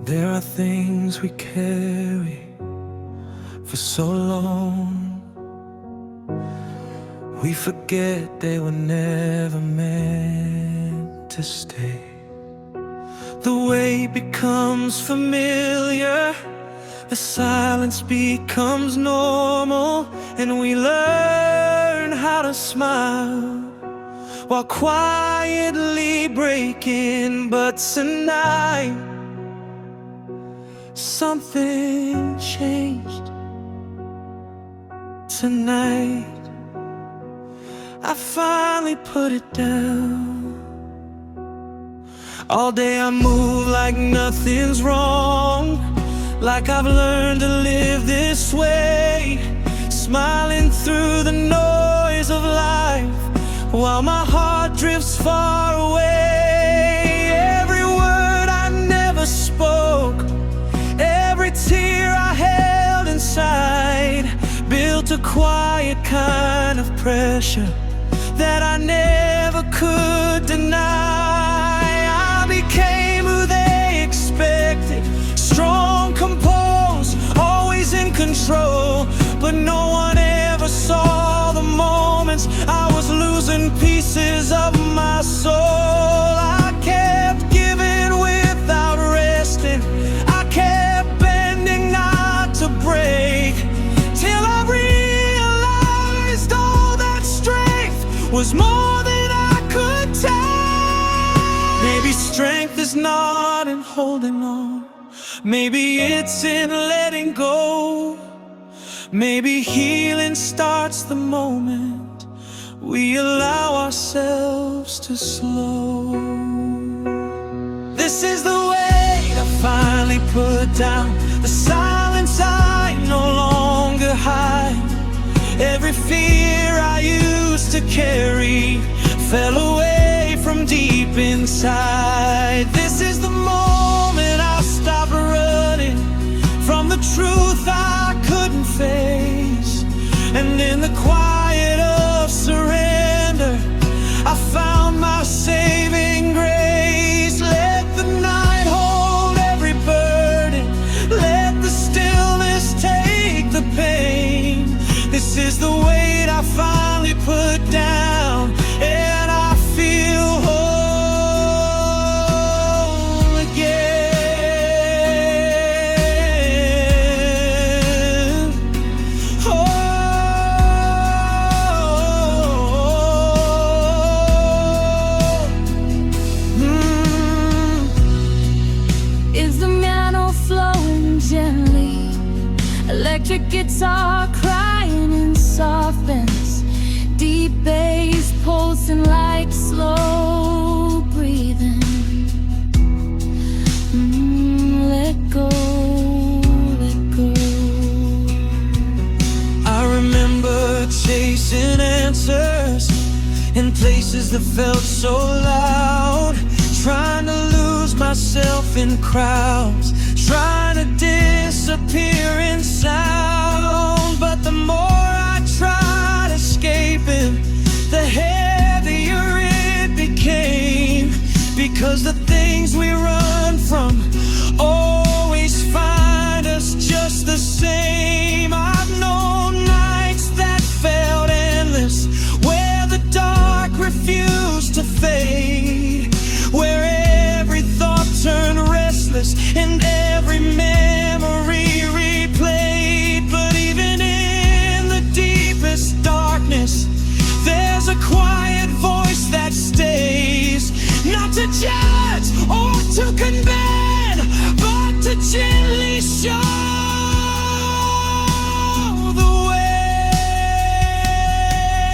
There are things we carry for so long, we forget they were never meant to stay. The way becomes familiar, the silence becomes normal, and we learn how to smile while quietly breaking. But tonight, something changed. Tonight, I finally put it down. All day I move like nothing's wrong, like I've learned to live this way, smiling through the noise of life while my heart drifts far away. Every word I never spoke, every tear I held inside, built a quiet kind of pressure that I never could deny. I became who they expected, strong, composed, always in control. But no one ever saw the moments I was losing pieces of my soul. I kept giving without resting, I kept bending not to break, till I realized all that strength was more than I could take. Maybe strength is not in holding on, maybe it's in letting go. Maybe healing starts the moment we allow ourselves to slow. This is the weight I finally put down, the silence I no longer hide. Every fear I used to carry fell away from deep inside. This is the moment I stopped running from the truth I couldn't face, and in the quiet of surrender I found my saving grace. Let the night hold every burden, let the stillness take the pain. This is the weight I finally put down, and I feel whole again. Oh, Is the piano flowing gently, electric guitar crying in softness, deep bass pulsing like slow breathing. Let go, let go. I remember chasing answers in places that felt so loud, trying to lose myself in crowds, trying to disappear in sound. But the more I tried escaping, the heavier it became, because the things we run from always find us just the same. I've known nights that felt endless, where the dark refused to fade, where every thought turned restless and every memory replayed. But even in the deepest darkness, there's a quiet voice that stays, not to judge or to condemn, but to gently show the way.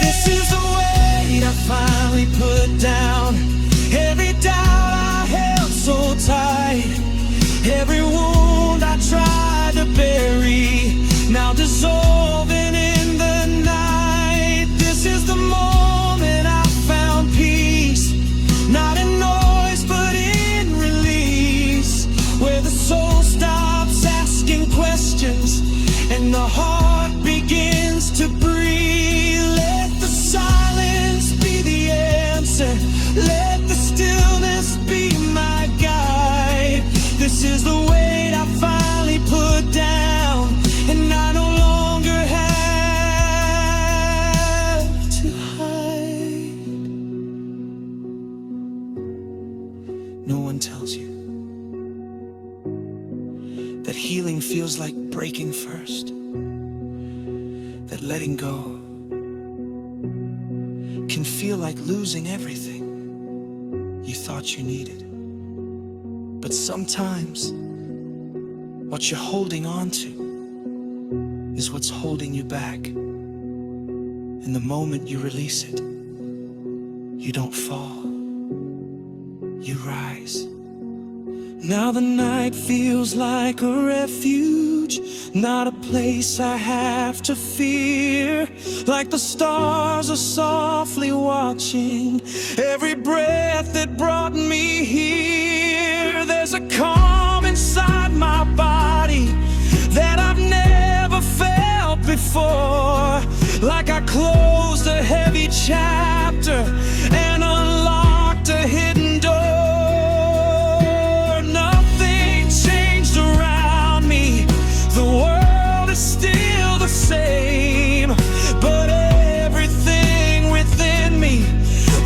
This is the weight I finally put down, every doubt I held so tight, every wound I tried to bury, now dissolving in the night. This is the moment I found peace, not in noise but in release, where the soul stops asking questions and the heart begins to breathe. Let the silence be the answer, let the stillness be my guide. This is the way that healing feels like breaking first, that letting go can feel like losing everything you thought you needed. But sometimes what you're holding on to is what's holding you back. And the moment you release it, you don't fall, you rise. Now the night feels like a refuge, not a place I have to fear. Like the stars are softly watching every breath that brought me here. There's a calm inside my body that I've never felt before. Like I closed a heavy chapter and unlocked a hidden door. Nothing changed around me, the world is still the same, but everything within me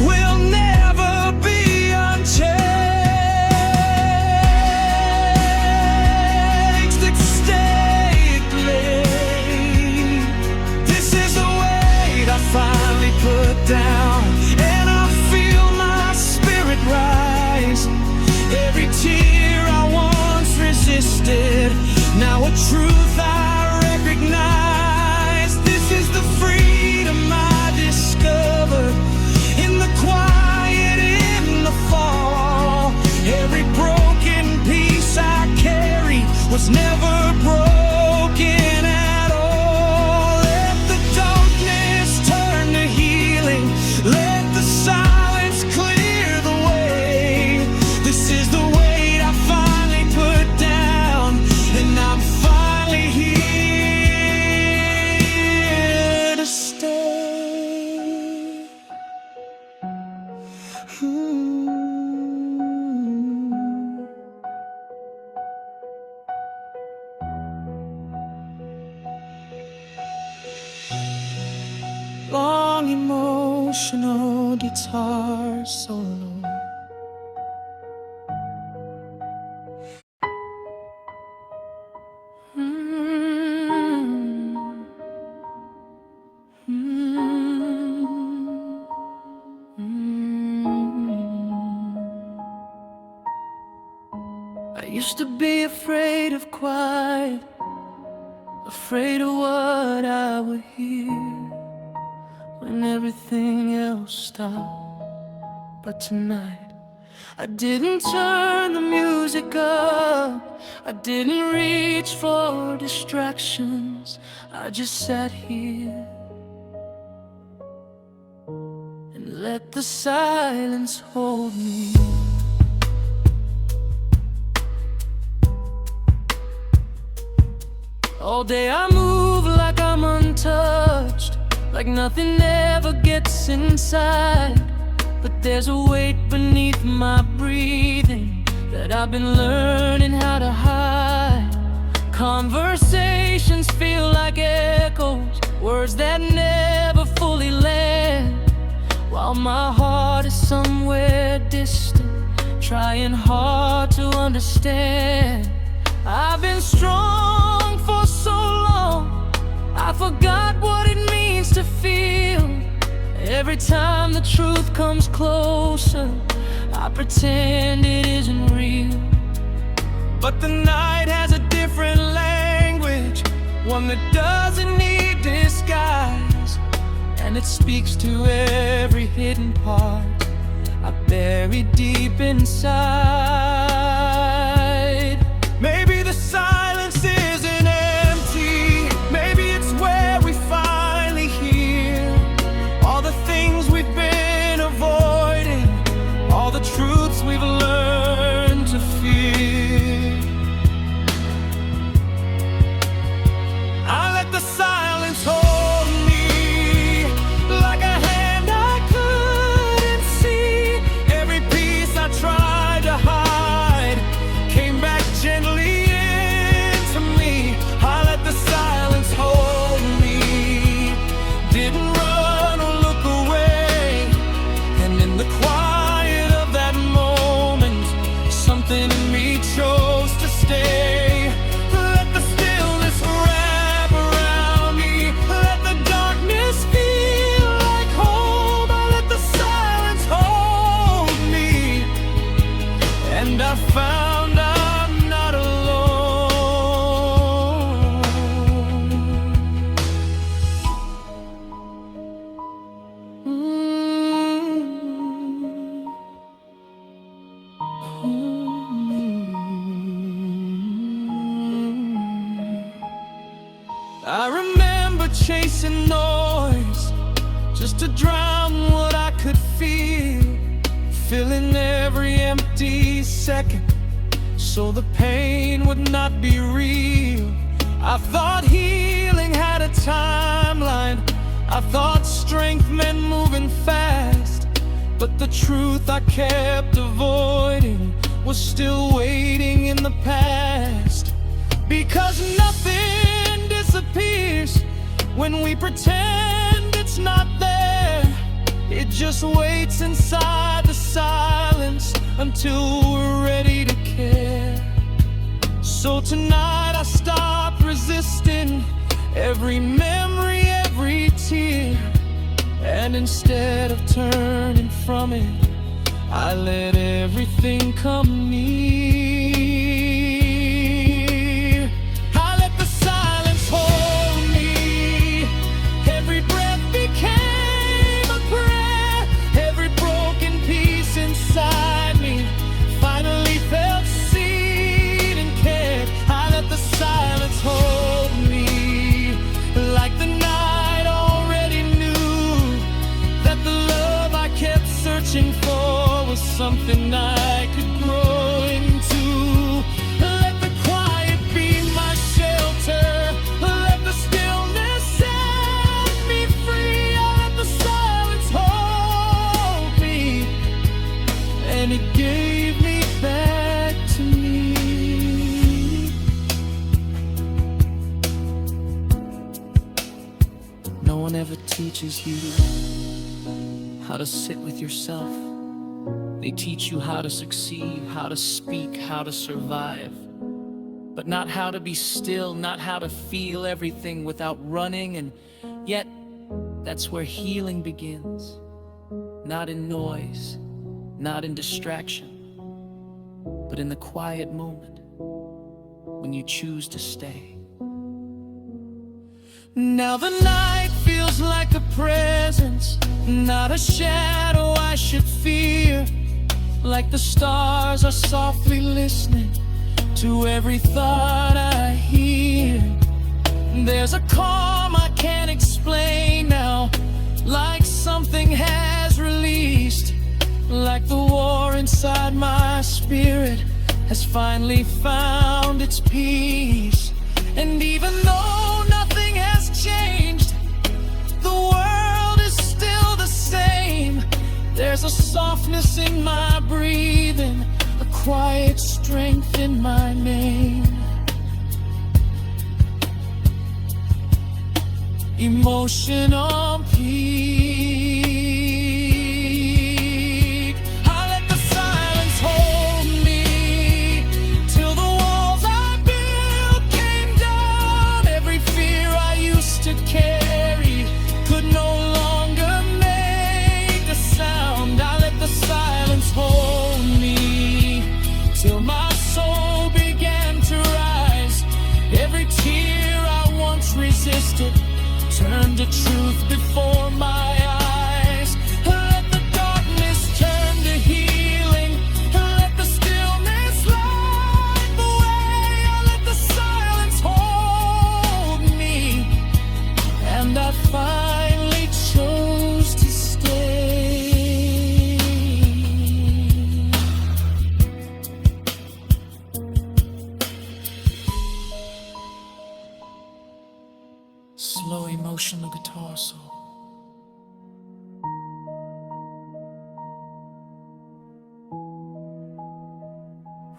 will never be unchanged. Finally put down, and I feel my spirit rise. Every tear I once resisted, now a truth I recognize. This is the freedom I discovered in the quiet, in the fall. Every broken piece I carry was never broken at all. Let the darkness turn to healing, let the silence clear the way. This is the weight I finally put down, and I'm finally here to stay. Long emotional guitar solo. I used to be afraid of quiet, afraid of what I would hear when everything else stopped. But tonight, I didn't turn the music up, I didn't reach for distractions. I just sat here and let the silence hold me. All day I move like I'm untouched, like nothing ever gets inside. But there's a weight beneath my breathing that I've been learning how to hide. Conversations feel like echoes, words that never fully land, while my heart is somewhere distant, trying hard to understand. I've been strong for so long, I forgot what it means to feel. Every time the truth comes closer, I pretend it isn't real. But the night has a different language, one that doesn't need disguise, and it speaks to every hidden part I buried deep inside. Maybe the silence isn't empty, maybe it's where we finally hear all the things we've been avoiding, all the truths we've learned to fear. I let the silence hold me like a hand I couldn't see. Every piece I tried to hide chasing noise, just to drown what I could feel, filling every empty second so the pain would not be real. I thought healing had a timeline, I thought strength meant moving fast, but the truth I kept avoiding was still waiting in the past. Because nothing disappears when we pretend it's not there. It just waits inside the silence until we're ready to care. So tonight I stopped resisting every memory, every tear, and instead of turning from it, I let everything come near. I let the silence hold me. Every breath became a prayer. Every broken piece inside me finally felt seen and cared. I let the silence hold me, like the night already knew that the love I kept searching for was something I could grow into. Let the quiet be my shelter. Let the stillness set me free. I let the silence hold me, and it gave me back to me. No one ever teaches you how to sit with yourself. They teach you how to succeed, how to speak, how to survive, but not how to be still, not how to feel everything without running. And yet, that's where healing begins. Not in noise, not in distraction, but in the quiet moment when you choose to stay. Now the night feels like a presence, not a shadow I should fear. Like the stars are softly listening to every thought I hear. There's a calm I can't explain now, like something has released. Like the war inside my spirit has finally found its peace. And even though nothing has changed, the world is still the same. There's a softness in my breathing, a quiet strength in my name. Emotional peak. I let the silence hold me till the walls I built came down. Every fear I used to carry could no longer make a sound. I let the silence hold me till my soul began to rise. Every tear I once resisted turned to truth before my eyes. Let the darkness turn to healing. Let the stillness light the way. I let the silence hold me, and I finally chose to stay. Slow emotional guitar solo.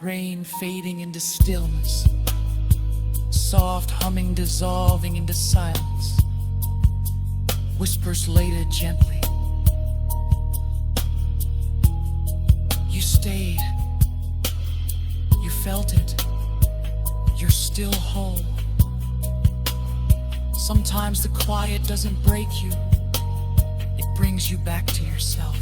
Rain fading into stillness, soft humming dissolving into silence, whispers later gently. You stayed, you felt it, you're still whole. Sometimes the quiet doesn't break you, it brings you back to yourself.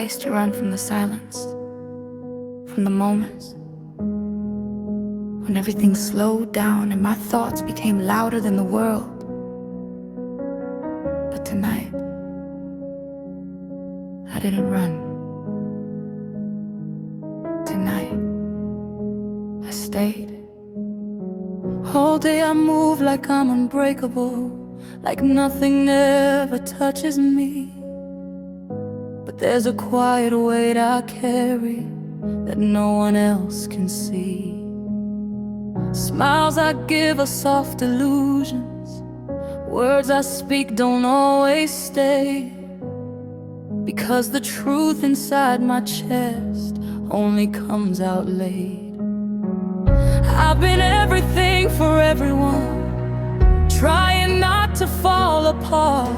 twice to run from the silence, from the moments when everything slowed down and my thoughts became louder than the world. But tonight, I didn't run. Tonight, I stayed. All day I move like I'm unbreakable, like nothing ever touches me. But there's a quiet weight I carry that no one else can see. Smiles I give are soft illusions. Words I speak don't always stay, because the truth inside my chest only comes out late. I've been everything for everyone, trying not to fall apart.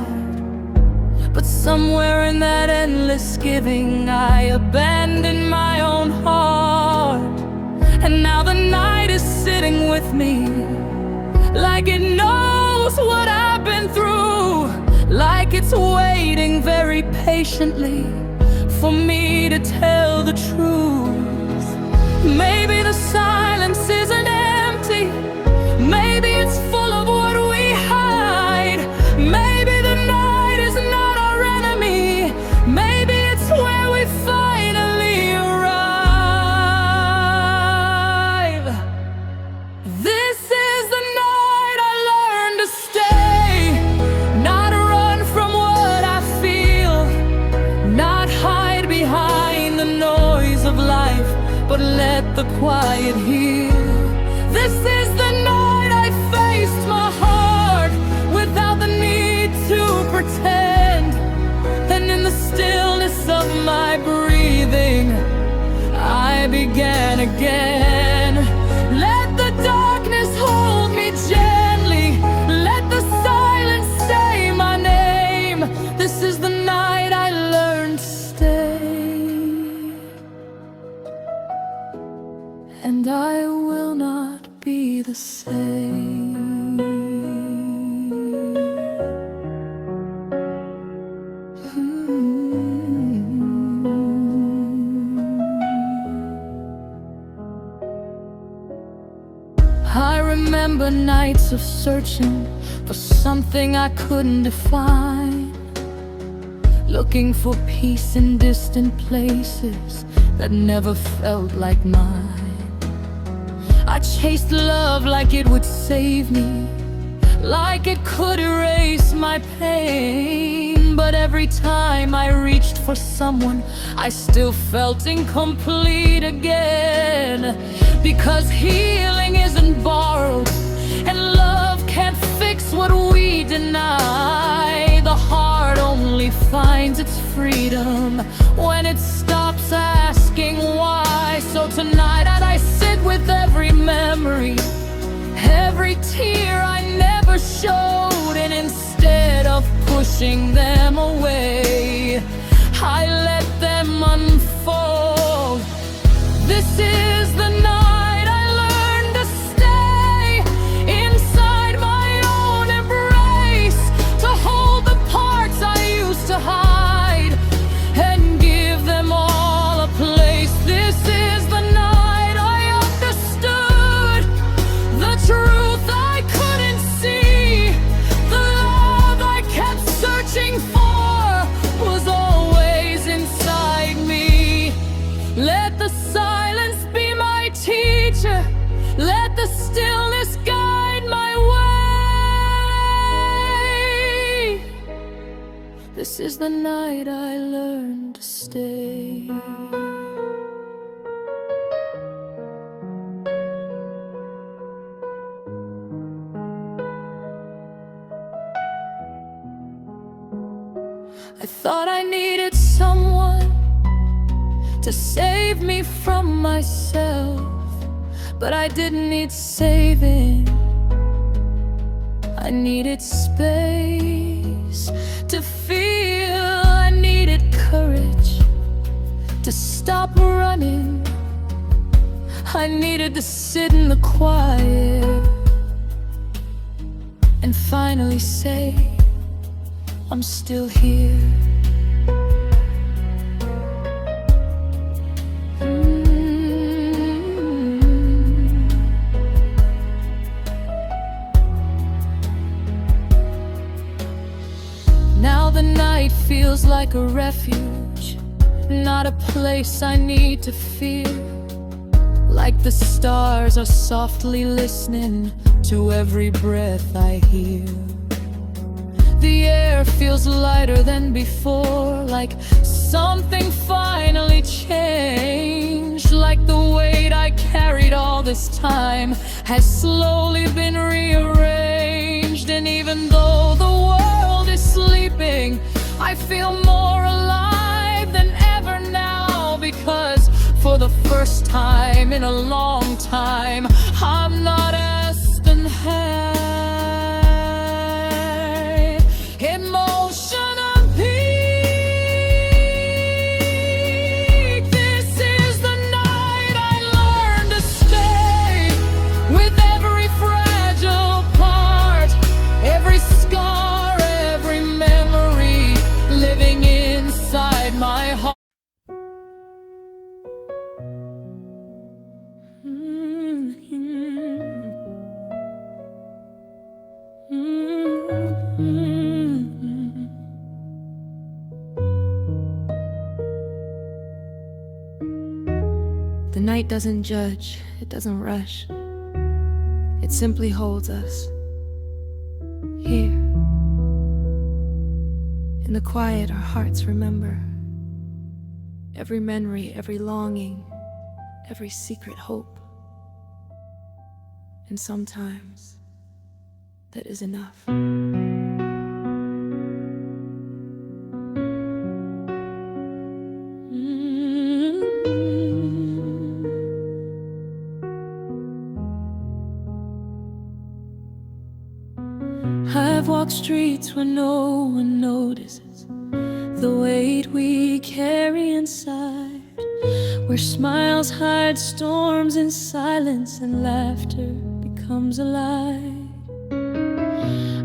But somewhere in that endless giving, I abandoned my own heart. And now the night is sitting with me, like it knows what I've been through, like it's waiting very patiently for me to tell the truth. Maybe the silence isn't empty, maybe it's full of what we hide. Maybe the night is not our enemy, maybe it's where we finally arrive. This is the night I learned to stay, not run from what I feel, not hide behind the noise of life, but let the quiet heal. This is the night I faced my heart without the need to pretend. And in the stillness of my breathing, I began again. Let the darkness hold me gently, let the silence say my name. This is the night I learned to stay, and I will not be the same. I remember nights of searching for something I couldn't define, looking for peace in distant places that never felt like mine. I chased love like it would save me, like it could erase my pain. But every time I reached for someone, I still felt incomplete again. Because healing isn't borrowed, and love can't fix what we deny. The heart only finds its freedom when it stops asking why. So tonight I sit with every memory, every tear I never showed, and instead of pushing them away, I let them unfold. This is the night I learned to stay inside my own embrace, to hold the parts I used to hide and give them all a place. This is the night I understood the truth I couldn't see. The love I kept searching for was always inside me. Let the silence be my teacher, let the stillness guide my way. This is the night I learned to stay. I thought I needed someone to save me from myself, but I didn't need saving. I needed space to feel, I needed courage to stop running. I needed to sit in the quiet and finally say, I'm still here. night feels like a refuge, not a place I need to fear. Like the stars are softly listening to every breath I hear. The air feels lighter than before, like something finally changed. Like the weight I carried all this time has slowly been rearranged. And even though the world is sleeping, I feel more alive than ever now. Because for the first time in a long time, I'm not asked and had emotion of peak. This is the night I learned to stay with every fragile part, every scar, every memory living inside my heart. The night doesn't judge, it doesn't rush. It simply holds us here. In the quiet, our hearts remember every memory, every longing, every secret hope. And sometimes that is enough. I've walked streets where no one notices the weight we carry inside, where smiles hide storms in silence and laughter becomes a lie.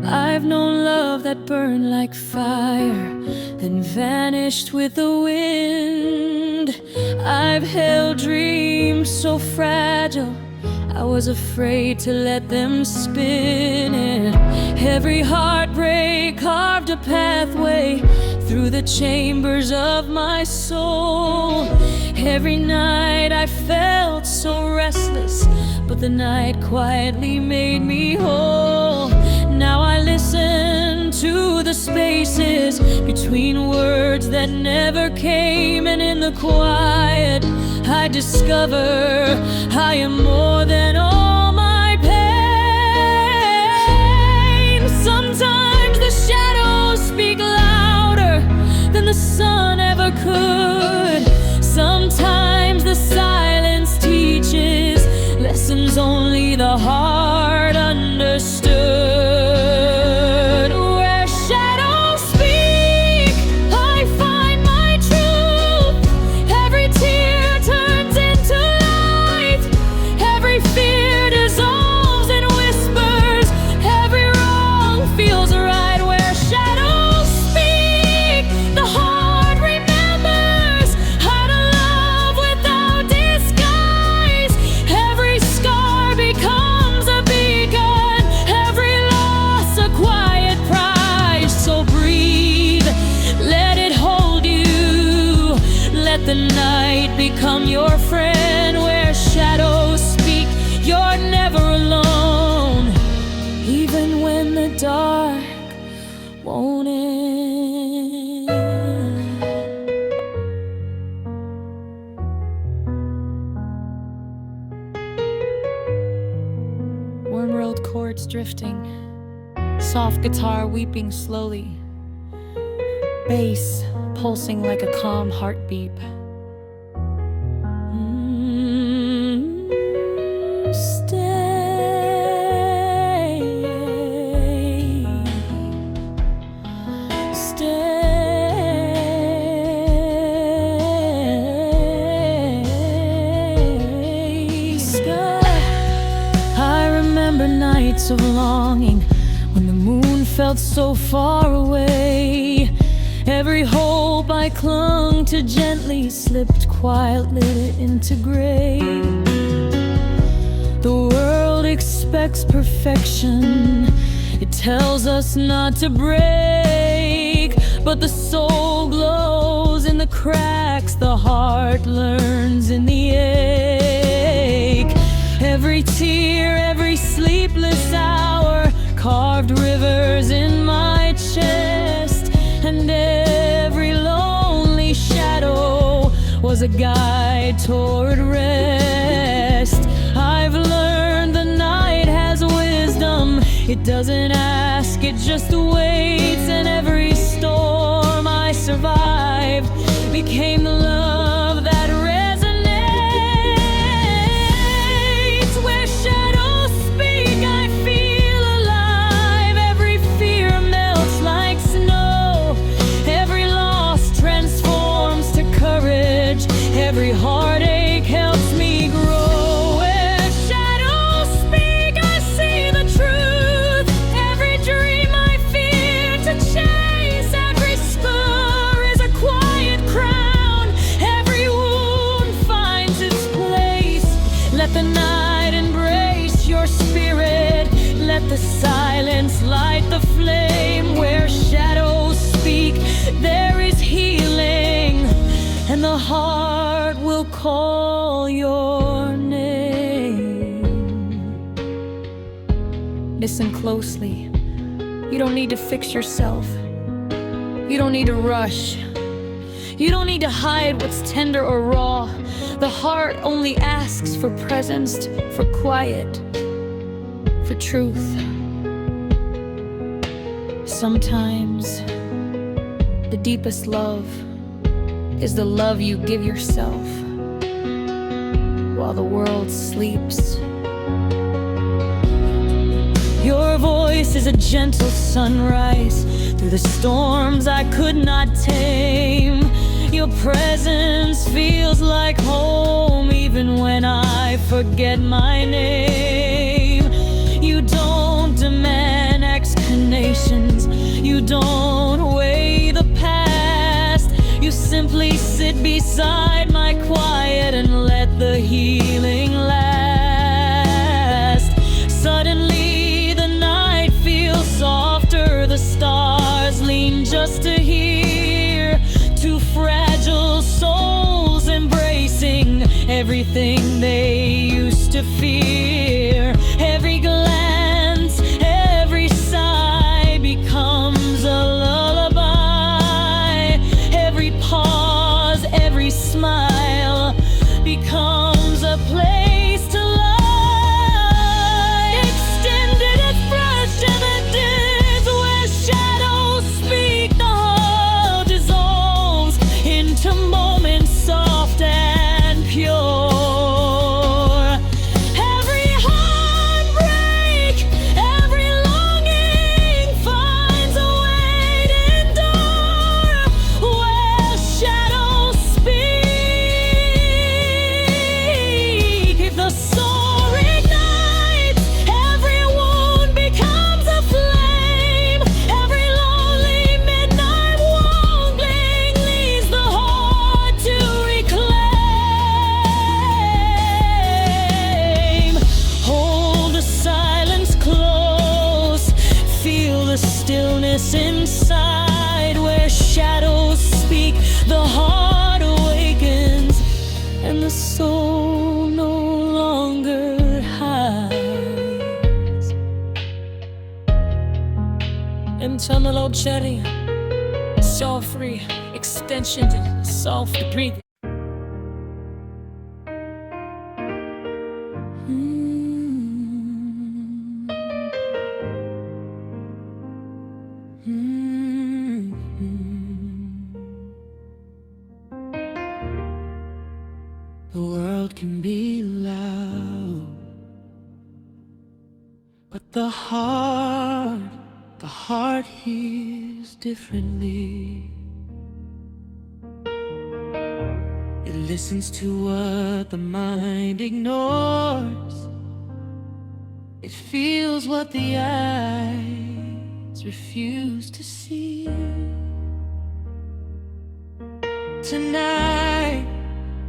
I've known love that burned like fire, then vanished with the wind. I've held dreams so fragile, I was afraid to let them spin it. Every heartbreak carved a pathway through the chambers of my soul. Every night I felt so restless, but the night quietly made me whole. Now I listen to the spaces between words that never came, and in the quiet I discover I am more than all my pain. Sometimes the shadows speak louder than the sun ever could. Sometimes the silence teaches lessons only the heart understood. Where shadows speak, I find my truth. Every tear turns into light, every fear dissolves in whispers, every wrong feels right. Where shadows speak, the heart remembers how to love without disguise. Every scar becomes a beacon, every loss a quiet prize. So breathe, let it hold you, let the night become your friend. Where shadows speak, you're never alone, even when the dark won't end. Worm-rolled chords drifting, soft guitar weeping slowly, bass pulsing like a calm heartbeat. Nights of longing, when the moon felt so far away. Every hope I clung to gently slipped quietly into gray. The world expects perfection, it tells us not to break. but the soul glows in the cracks. The heart learns in the ache. Every tear, every sleepless hour carved rivers in my chest, and every lonely shadow was a guide toward rest. I've learned the night has wisdom. It doesn't ask, it just waits. And every storm I survived became the love that resonates. Where shadows speak, I feel alive. Every fear melts like snow. Every loss transforms to courage. Every heartache helps me grow. Where shadows speak, I see the truth. Every dream I fear to chase. Every scar is a quiet crown. Every wound finds its place. Let the night embrace your spirit. Let the silence light the flame. Where shadows speak, there is healing, and the heart will call your name. Listen closely. You don't need to fix yourself. You don't need to rush. You don't need to hide what's tender or raw. The heart only asks for presence, for quiet, for truth. Sometimes the deepest love is the love you give yourself while the world sleeps. Your voice is a gentle sunrise through the storms I could not tame. Your presence feels like home even when I forget my name. You don't demand explanations. You don't weigh the past. You simply sit beside my quiet and let the healing last. Suddenly the night feels softer. The stars lean just to hear. Two fragile souls embracing everything they used to fear. Every glance, every sigh becomes a lullaby. Every pause, every smile becomes a place to lie. Extended as fresh evidence. Where shadows speak, the heart dissolves into moments soft and pure. Every heartbreak, every longing finds a way to endure. Where shadows speak, if the soul ignites, every wound becomes a flame. Every lonely midnight wandering leads the heart to reclaim. Hold the silence close, feel the stillness inside. Where shadows speak, the heart awakens, and the soul no longer hides. Internal cherry, soul free, extension, soft breathing. The world can be loud, but the heart hears differently. It listens to what the mind ignores. It feels what the eyes refuse to see. Tonight,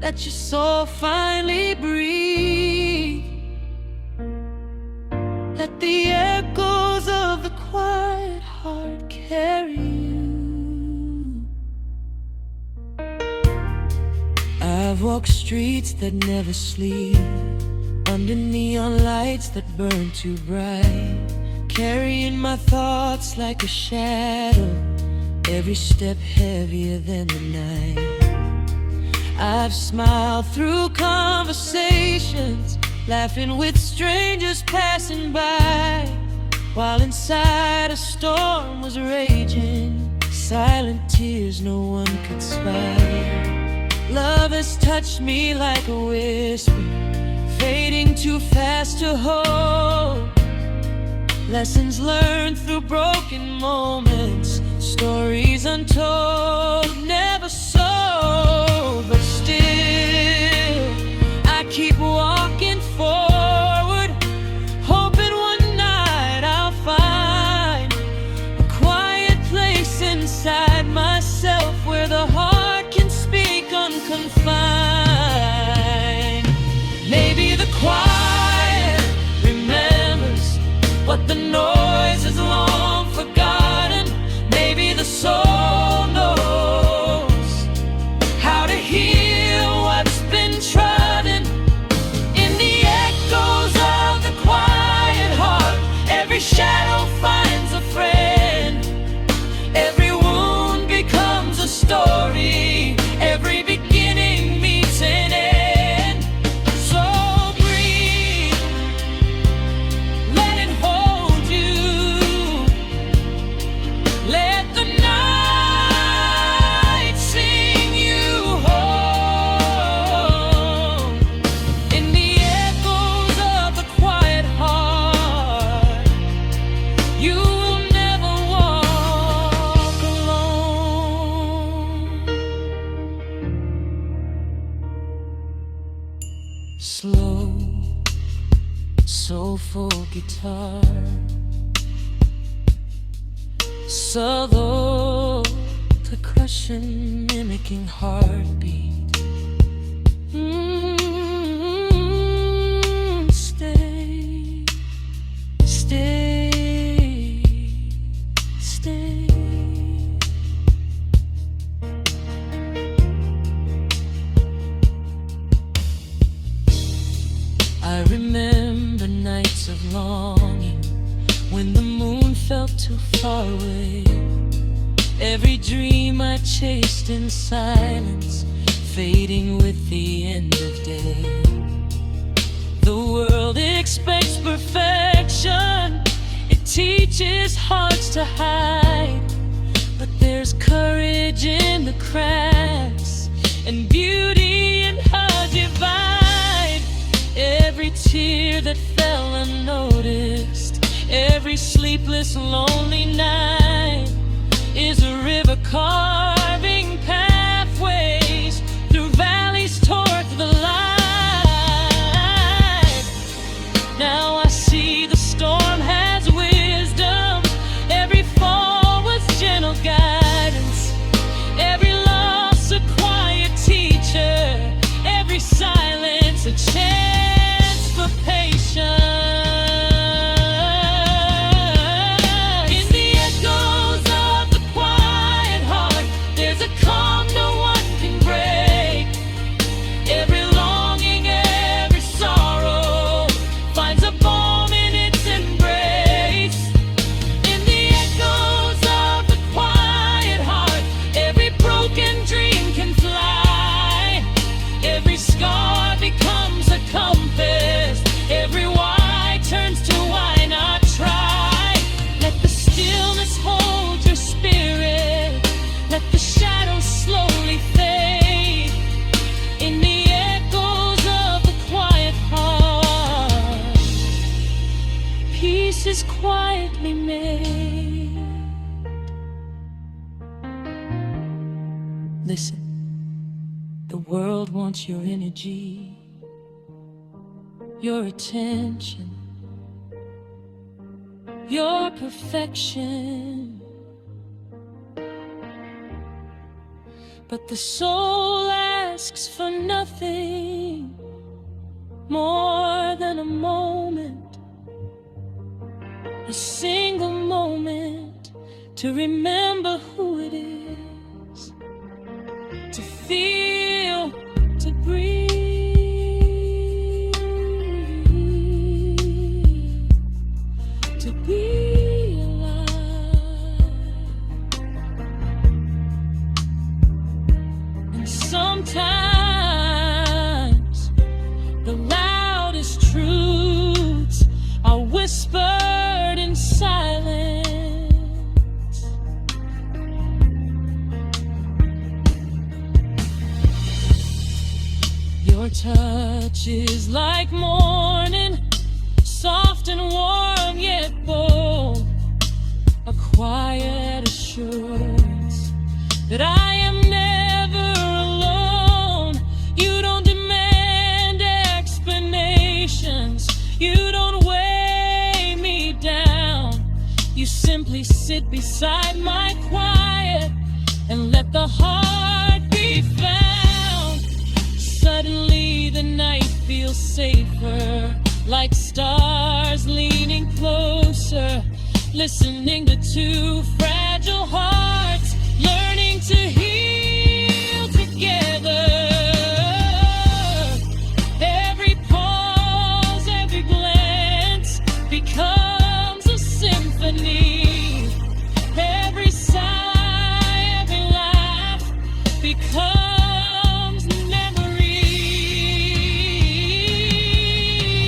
let your soul finally breathe. Let the echoes of the quiet heart carry you. walk streets that never sleep, under neon lights that burn too bright, carrying my thoughts like a shadow, every step heavier than the night. I've smiled through conversations, laughing with strangers passing by, while inside a storm was raging, silent tears no one could spy. Love has touched me like a whisper, fading too fast to hold. Lessons learned through broken moments, stories untold, never sold. But still, I keep walking forward, hoping one night I'll find a quiet place inside myself where the heart can speak unconfined. Maybe the quiet remembers what the noise is long forgotten. Maybe the soul knows how to heal what's been trodden. In the echoes of the quiet heart, every shadow finds a friend, every wound becomes a story, every beginning meets an end. So breathe, let it hold you, let the night sing you home. In the echoes of the quiet heart, you will never walk alone. Slow, soulful guitar, subtle percussion mimicking heartbeat. Stay, stay, stay. I remember nights of longing, when the moon felt too far away. Every dream I chased in silence, fading with the end of day. The world expects perfection, it teaches hearts to hide, but there's courage in the cracks and beauty in her divide. Every tear that fell unnoticed, every sleepless lonely night, is a river carving pathways through valleys toward the light. Now I see the storm has wisdom, every fall was gentle guidance, every loss a quiet teacher, every silence a chance for patience. In the echoes of the quiet heart, there's a calm no one can break. Every longing, every sorrow finds a balm in its embrace. In the echoes of the quiet heart, every broken dream can fly, every scar becomes a compass, every why turns to why not try. Let the stillness hold your spirit, let the shadows slowly fade. In the echoes of the quiet heart, peace is quietly made. Listen, the world wants your energy, your attention, your perfection. But the soul asks for nothing more than a moment, a single moment to remember who it is, to feel, to breathe. touch is like morning, soft and warm yet bold, a quiet assurance that I am never alone. You don't demand explanations, you don't weigh me down. You simply sit beside my quiet and let the heart be found. Suddenly the night feels safer, like stars leaning closer, listening to two fragile hearts learning to heal together. Every pause, every glance becomes a symphony. Every sigh, every laugh becomes memory.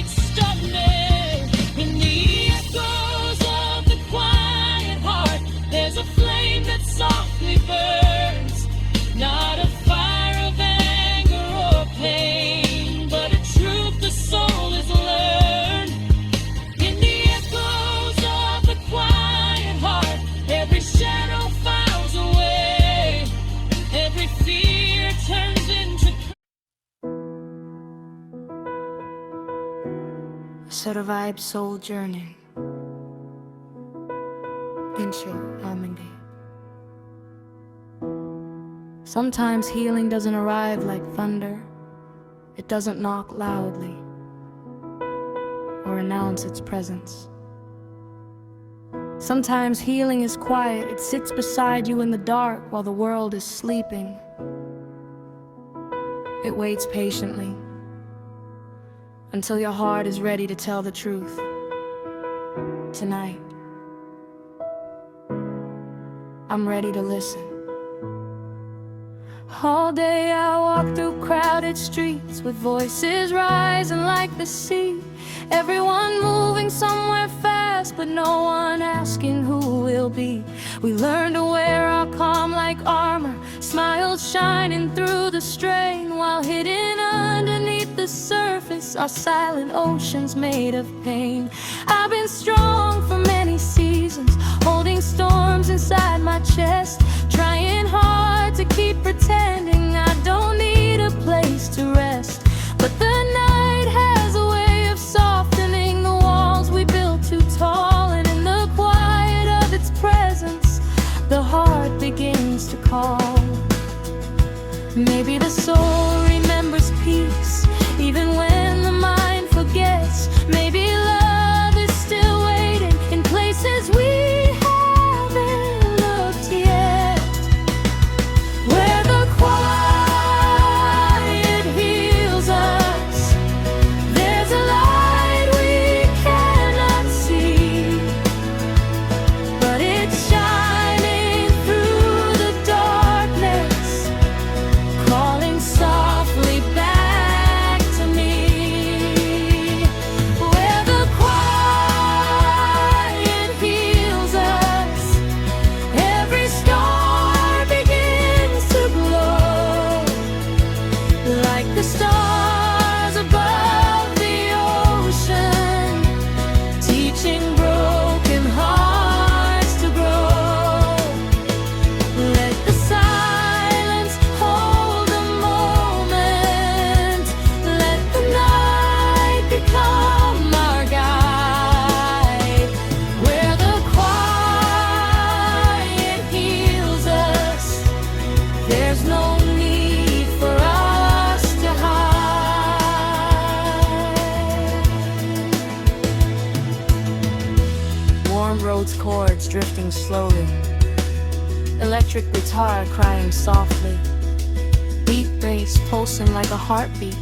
Stop me in the echoes of the quiet heart. There's a flame that softly burns, not a fire of anger or pain, but a truth the soul has learned. In the echoes of the quiet heart, every shadow files away, every fear turns into SereVibe Soul Journey. Introspection. Sometimes healing doesn't arrive like thunder. It doesn't knock loudly or announce its presence. Sometimes healing is quiet. It sits beside you in the dark while the world is sleeping. It waits patiently until your heart is ready to tell the truth. Tonight, I'm ready to listen. All day I walk through crowded streets with voices rising like the sea. Everyone moving somewhere fast, but no one asking who we'll be. We learn to wear our calm like armor, smiles shining through the strain, while hidden underneath the surface are silent oceans made of pain. I've been strong for many seasons, holding storms inside my chest, trying hard to keep pretending I don't need a place to rest. But the night has a way of softening the walls we built too tall, and in the quiet of its presence, the heart begins to call. Maybe the soul remembers peace, even when the mind forgets. Maybe love is still waiting in places we haven't looked yet, where the quiet heals us. There's a light we cannot see, but it's shining through the darkness, calling softly back to me. Where the quiet heals us, every star begins to glow, like the stars above the ocean, teaching broken hearts to grow. Let the silence hold a moment, let the night become our guide. Where the quiet heals us, there's no need for us to hide. Warm roads, chords drifting slowly, electric guitar crying softly, beat bass pulsing like a heartbeat.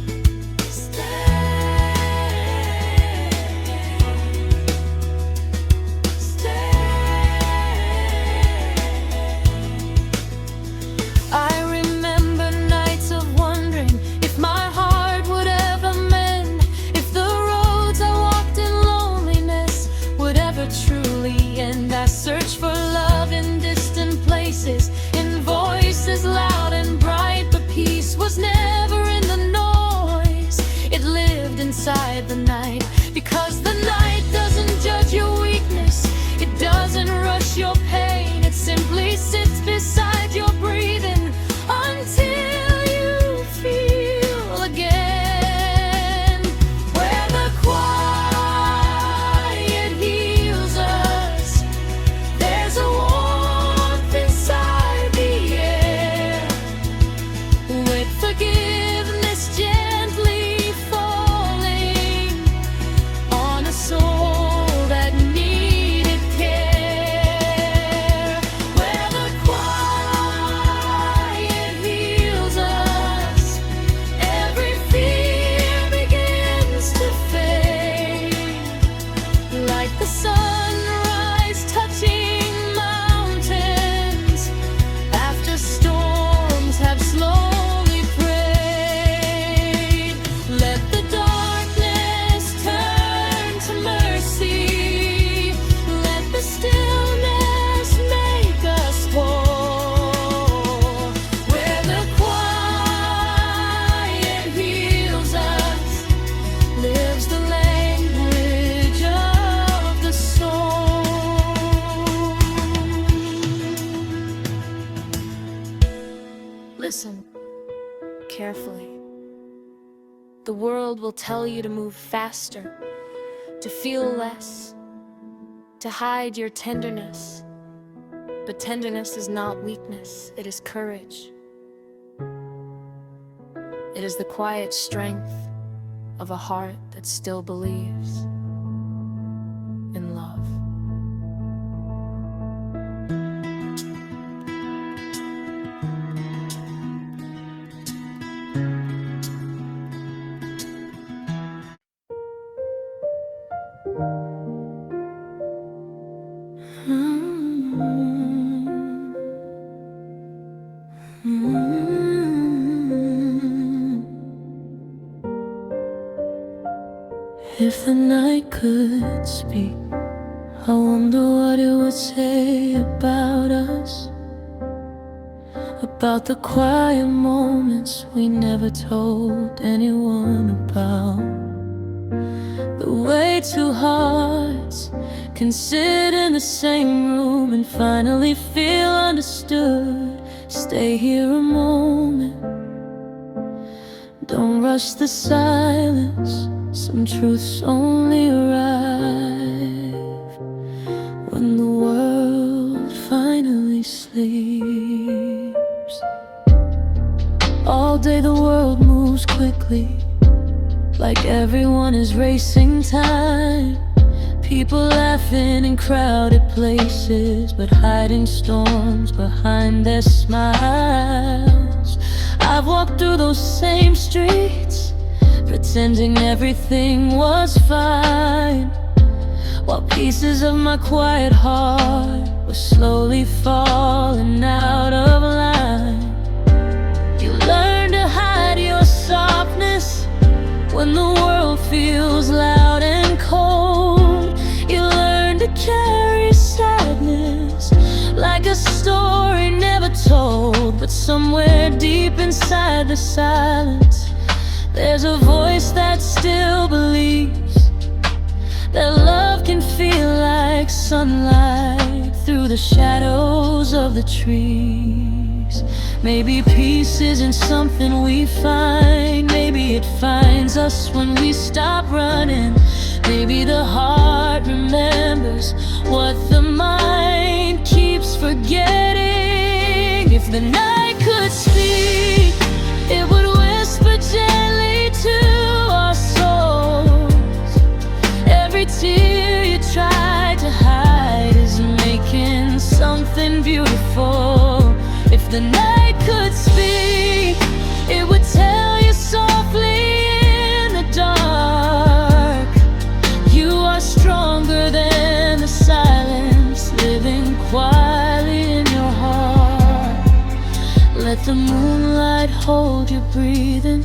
I remember nights of wondering if my heart would ever mend, if the roads I walked in loneliness would ever truly end. I searched for love in distant places, in voices loud and bright, but peace was never in the noise. the night. Because the night doesn't judge your weakness, it doesn't rush your pain, it simply sits beside your breathing until you feel again. Where the quiet heals us, there's a warmth inside the air. With forgiveness gently falling on a soul that needed care. Where the quiet heals us, every fear begins to fade. Like the sunrise touching mountains after storms have slowly prayed. Let the darkness turn to mercy, let the stillness make us whole. Where the quiet heals us, lives the language of the soul. Listen carefully. The world will tell you to move faster, to feel less, to hide your tenderness. But tenderness is not weakness, it is courage. It is the quiet strength of a heart that still believes in love. If the night could speak, I wonder what it would say about us, about the quiet moments we never told anyone about. The way two hearts can sit in the same room and finally feel understood. Stay here a moment, don't rush the silence. Some truths only arrive when the world finally sleeps. All day the world moves quickly, like everyone is racing time. People laughing in crowded places, but hiding storms behind their smiles. I've walked through those same streets, pretending everything was fine, while pieces of my quiet heart were slowly falling out of line. You learn to hide your softness when the world feels loud and cold. You learn to carry sadness like a story never told. But somewhere deep inside the silence, there's a voice that still believes that love can feel like sunlight through the shadows of the trees. Maybe peace isn't something we find, maybe it finds us when we stop running. Maybe the heart remembers what the mind keeps forgetting. If the night could speak, it would whisper gently to our souls. Every tear you try to hide is making something beautiful. If the night could speak, it would tell you softly in the dark, you are stronger than the silence, living quietly in your heart. Let the moonlight hold your breathing,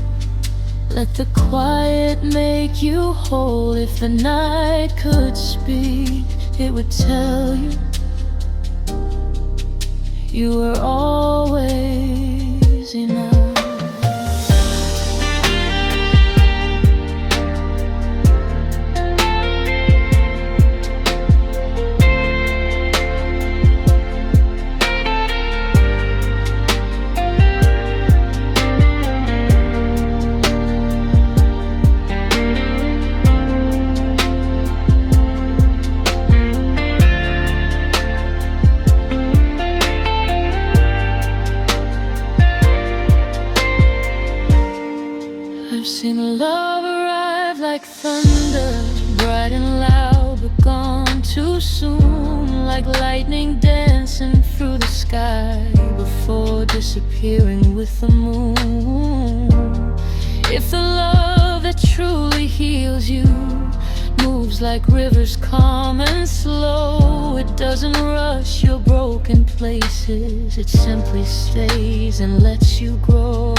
let the quiet make you whole. If the night could speak, it would tell you you were always enough. lightning dancing through the sky before disappearing with the moon. If the love that truly heals you moves like rivers calm and slow, it doesn't rush your broken places, it simply stays and lets you grow.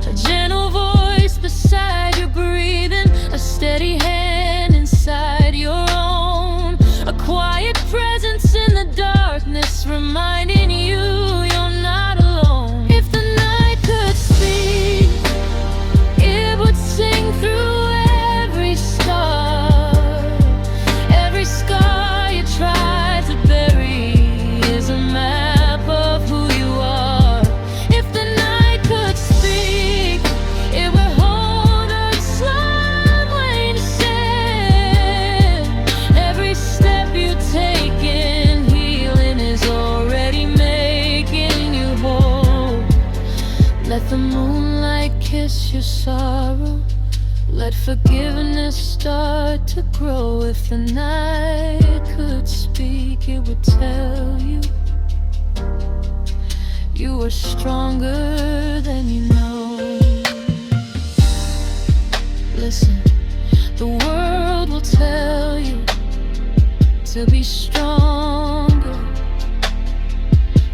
A gentle voice beside you breathing, a steady hand inside your own, a quiet presence in the darkness reminding you you're not alone. If the night could speak, it would sing through every star. Every scar you try to bury is a map of who you are. If the night could speak, it would hold a slowly said. Every step you take in healing is already making you whole. Let the moonlight kiss your sorrow, let forgiveness start to grow. If the night could speak, it would tell you you are stronger than you know. Listen, the world will tell you to be stronger,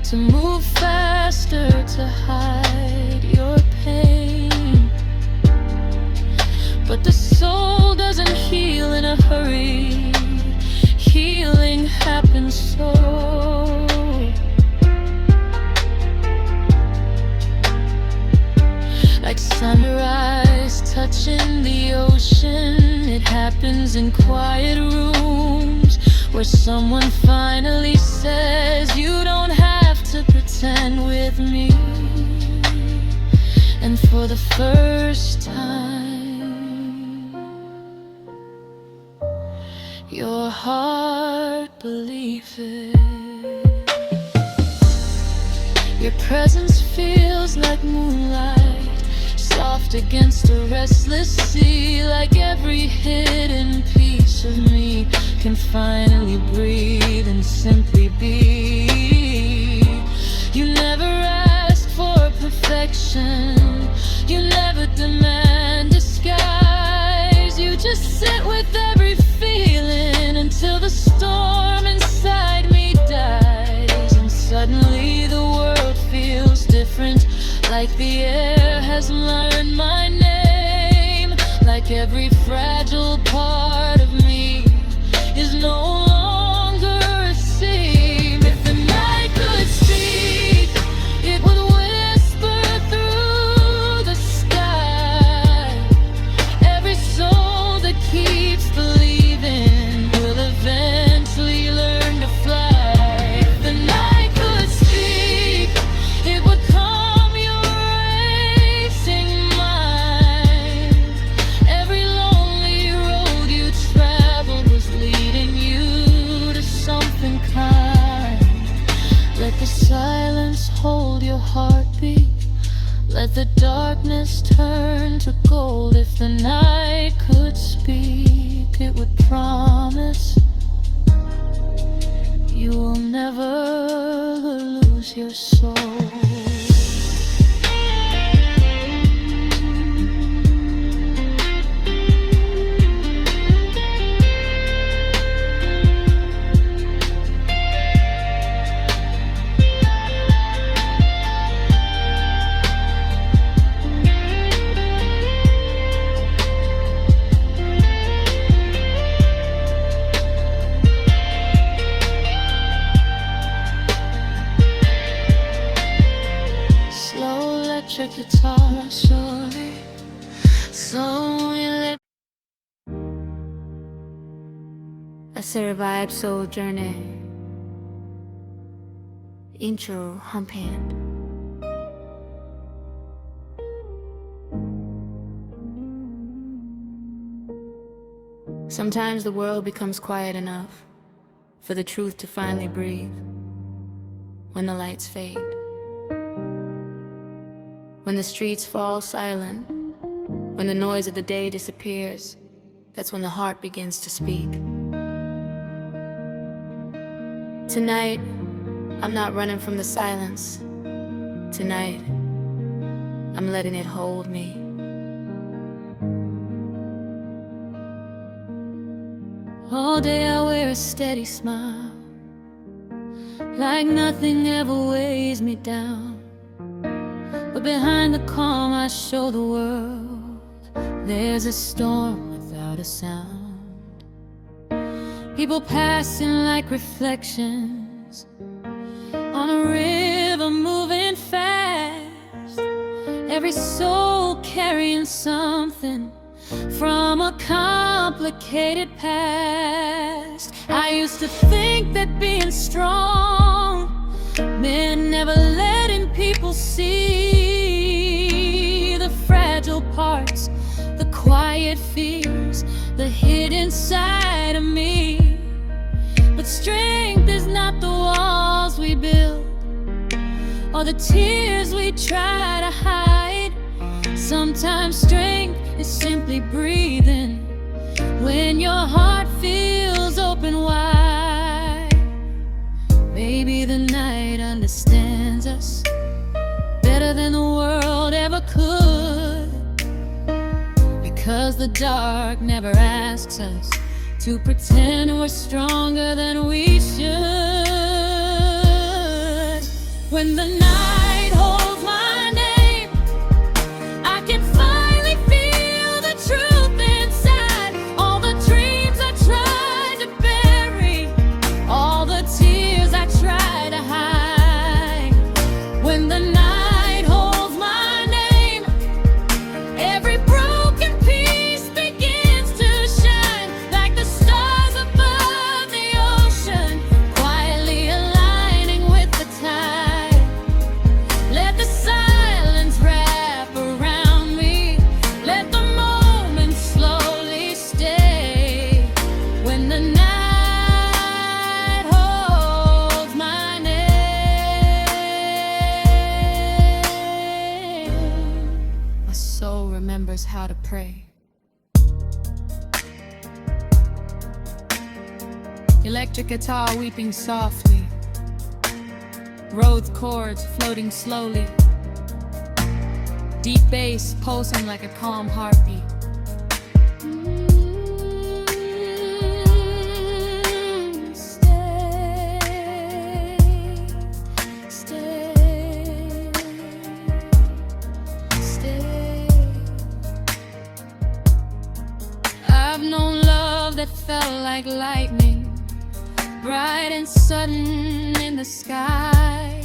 to move faster, to hide your pain. But the soul doesn't heal in a hurry. Healing happens slow. Like sunrise touching the ocean, it happens in quiet rooms where someone finally says, you don't have to pretend with me. And for the first time, your heart believes it. Your presence feels like moonlight, soft against a restless sea. Like every hidden piece of me can finally breathe and simply be. You never asked for perfection, you never demand disguise. You just sit with every feeling until the storm inside me dies. And suddenly the world feels different, like the air has learned my name. Like every fragile part of me is no longer a seam. If the night could speak, it would whisper through the sky. Every soul that keeps believing will eventually learn to fly. If the night could speak, it would calm your racing mind. Every lonely road you traveled was leading you to something kind. Let the silence hold your heartbeat, let the darkness turn to gold. If the night could speak, it would promise you will never lose your soul. Electric guitar, surely. So we let a SereVibe soul journey. Intro hump hand. Sometimes the world becomes quiet enough for the truth to finally breathe. When the lights fade, when the streets fall silent, when the noise of the day disappears, that's when the heart begins to speak. Tonight, I'm not running from the silence. Tonight, I'm letting it hold me. All day I wear a steady smile, like nothing ever weighs me down. But behind the calm I show the world there's a storm without a sound. People passing like reflections on a river moving fast. Every soul carrying something from a complicated past. I used to think that being strong meant never letting people see the fragile parts, the quiet fears, the hidden side of me. But strength is not the walls we build or the tears we try to hide. Sometimes strength is simply breathing when your heart feels open wide. Maybe the night understands us better than the world ever could, because the dark never asks us to pretend we're stronger than we should. When the night holds my name, I can finally feel the truth inside. All the dreams I tried to bury, all the tears I tried to hide. When the night holds my name, every broken piece begins to shine, like the stars above the ocean, quietly aligning with the tide. Let the silence wrap around me, let the moment slowly stay. When the night holds my name, my soul remembers how to pray. Electric guitar weeping softly, rose chords floating slowly, deep bass pulsing like a calm heartbeat. Stay. I've known love that felt like lightning, bright and sudden in the sky,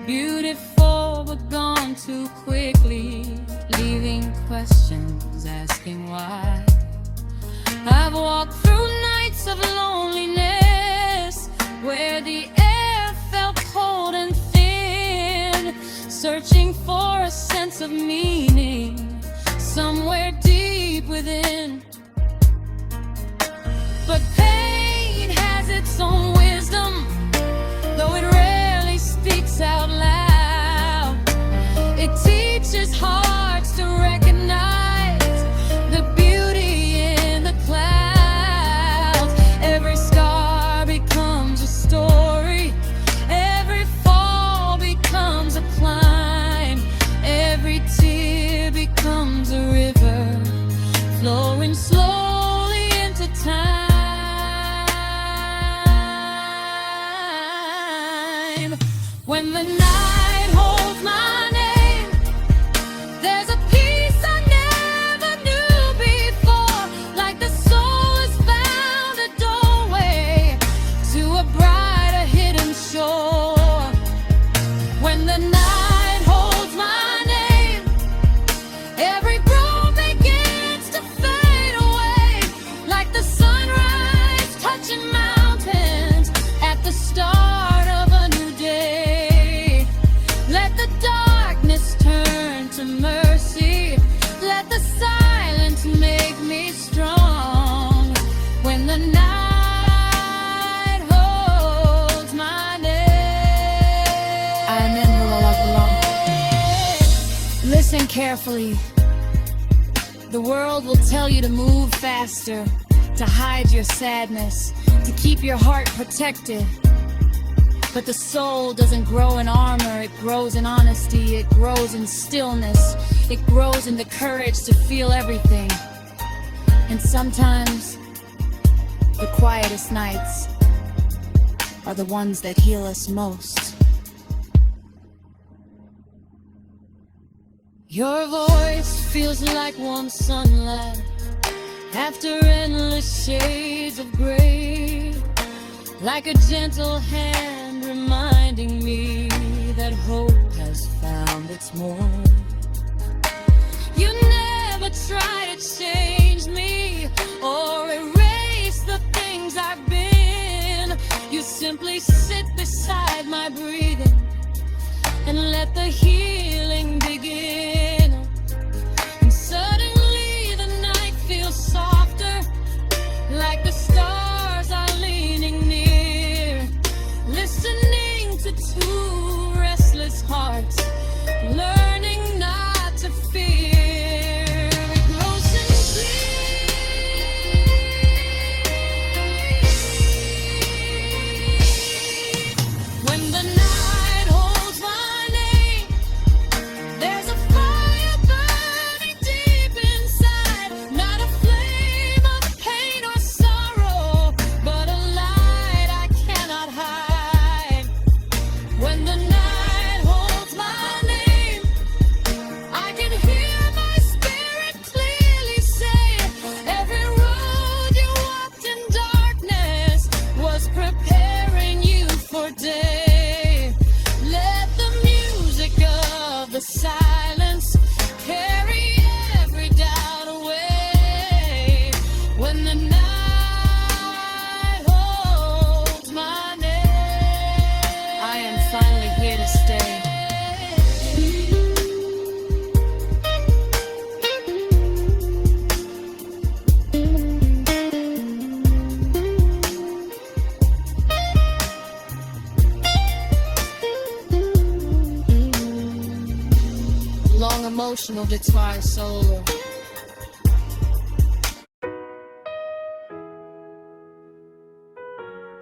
beautiful but gone too quickly, leaving questions asking why. I've walked through nights of loneliness where the air felt cold and thin, searching for a sense of meaning somewhere deep within. But pain has its own wisdom, though it rarely speaks out loud. It teaches hearts to recognize the beauty in the clouds. Every scar becomes a story, every fall becomes a climb, every tear becomes a river flowing slowly into time. When the night holds my name, there's a peace I never knew before, like the soul has found a doorway to a brighter hidden shore. When the night holds my name, every road begins to fade away, like the sunrise touching mountains at the start of a new day. Let the darkness turn to mercy, let the silence make me strong. When the night holds my name, I'm in who I belong. Listen carefully. The world will tell you to move faster, to hide your sadness, to keep your heart protected. But the soul doesn't grow in armor, it grows in honesty, it grows in stillness, it grows in the courage to feel everything. And sometimes, the quietest nights are the ones that heal us most. Your voice feels like warm sunlight after endless shades of gray, like a gentle hand reminding me that hope has found its mold. You never try to change me or erase the things I've been. You simply sit beside my breathing and let the healing begin. And suddenly the night feels softer, like the stars are leaning near, listening to two restless hearts, learning not to fear. It grows in sleep. When the night holds my name, there's a fire burning deep inside, not a flame of pain or sorrow, but a light I cannot hide. When the night holds my name, I can hear my spirit clearly say, every road you walked in darkness was preparing you for day. Let the music of the silence carry every doubt away. When the night holds my name, I am finally here to stay. Long emotional guitar solo.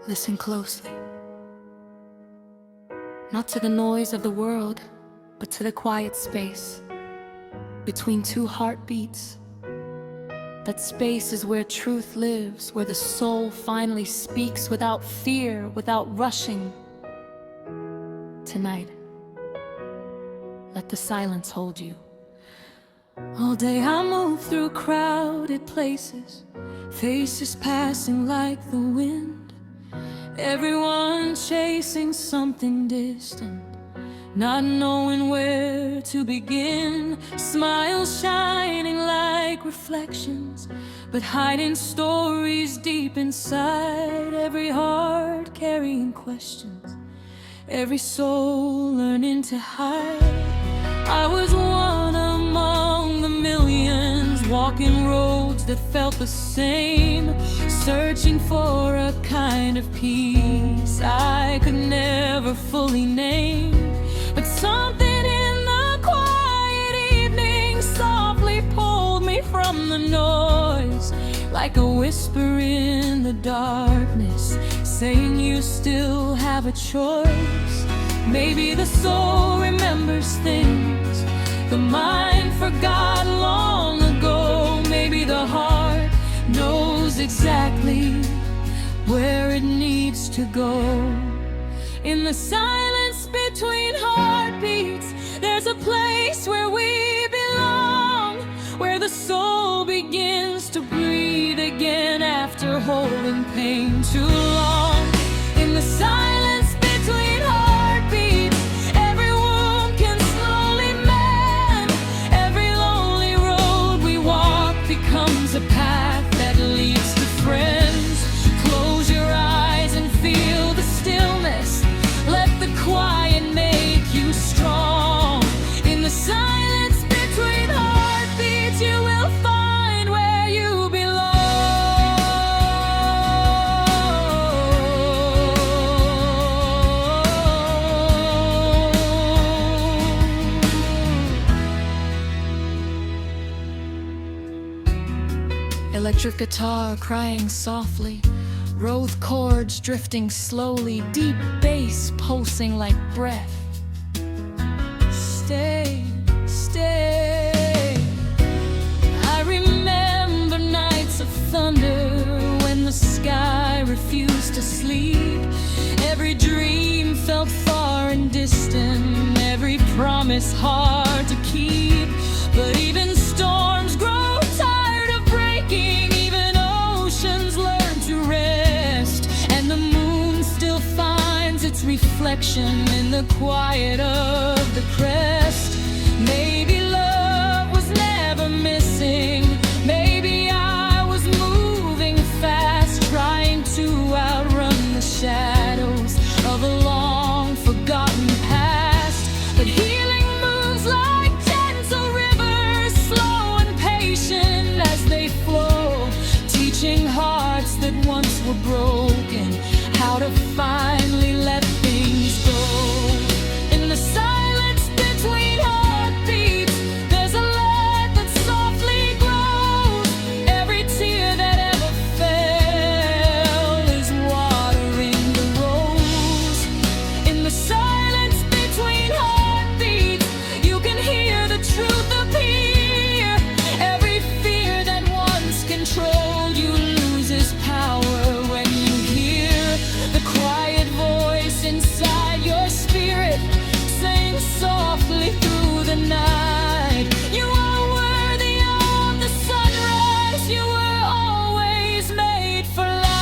Listen closely. Not to the noise of the world, but to the quiet space between two heartbeats. That space is where truth lives, where the soul finally speaks without fear, without rushing. Tonight, let the silence hold you. All day I move through crowded places, faces passing like the wind. Everyone chasing something distant, not knowing where to begin. Smiles shining like reflections, but hiding stories deep inside. Every heart carrying questions, every soul learning to hide. I was one among the millions, walking roads that felt the same, searching for a kind of peace I could never fully name. But something in the quiet evening softly pulled me from the noise, like a whisper in the darkness, saying you still have a choice. Maybe the soul remembers things the mind forgot long ago. Maybe the heart knows exactly where it needs to go. In the silence between heartbeats, there's a place where we belong, where the soul begins to breathe again after holding pain too long. In the silence between heartbeats, every wound can slowly mend. Every lonely road we walk becomes a path that leads to friends. Close your eyes and feel the stillness. Let the quiet make you strong. In the silence between heartbeats, you will find where you belong. Electric guitar crying softly, Rose chords drifting slowly, deep bass pulsing like breath. Stay, stay. I remember nights of thunder when the sky refused to sleep. Every dream felt far and distant, every promise hard to keep. But even storms grow tired of breaking, even oceans learn to rest, and the moon still finds its reflection in the quiet of the crest. Maybe love was never missing, maybe I was moving fast, trying to outrun the shadows of a long forgotten past. But healing moves like gentle rivers, slow and patient as they flow, teaching hearts that once were broken how to finally let things go. In the silence between heartbeats, there's a light that softly grows. Every tear that ever fell is watering the rose. In the silence between heartbeats, you can hear the truth appear. Every fear that once controlled you loses power when you hear the quiet voice inside your spirit saying softly through the night, you are worthy of the sunrise, you were always made for light.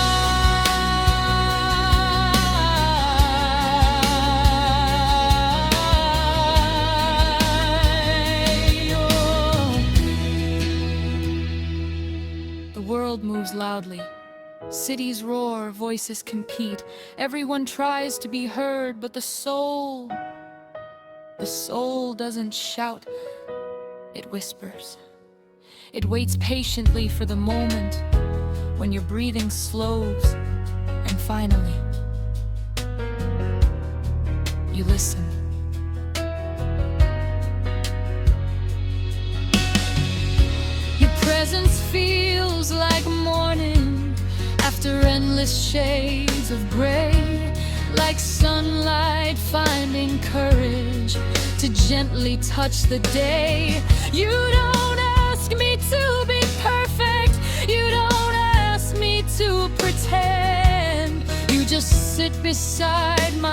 The world moves loudly. Cities roar, voices compete. Everyone tries to be heard, but the soul doesn't shout, it whispers. It waits patiently for the moment when your breathing slows, and finally, you listen. Your presence feels like morning after endless shades of gray, like sunlight finding courage to gently touch the day. You don't ask me to be perfect, you don't ask me to pretend, you just sit beside my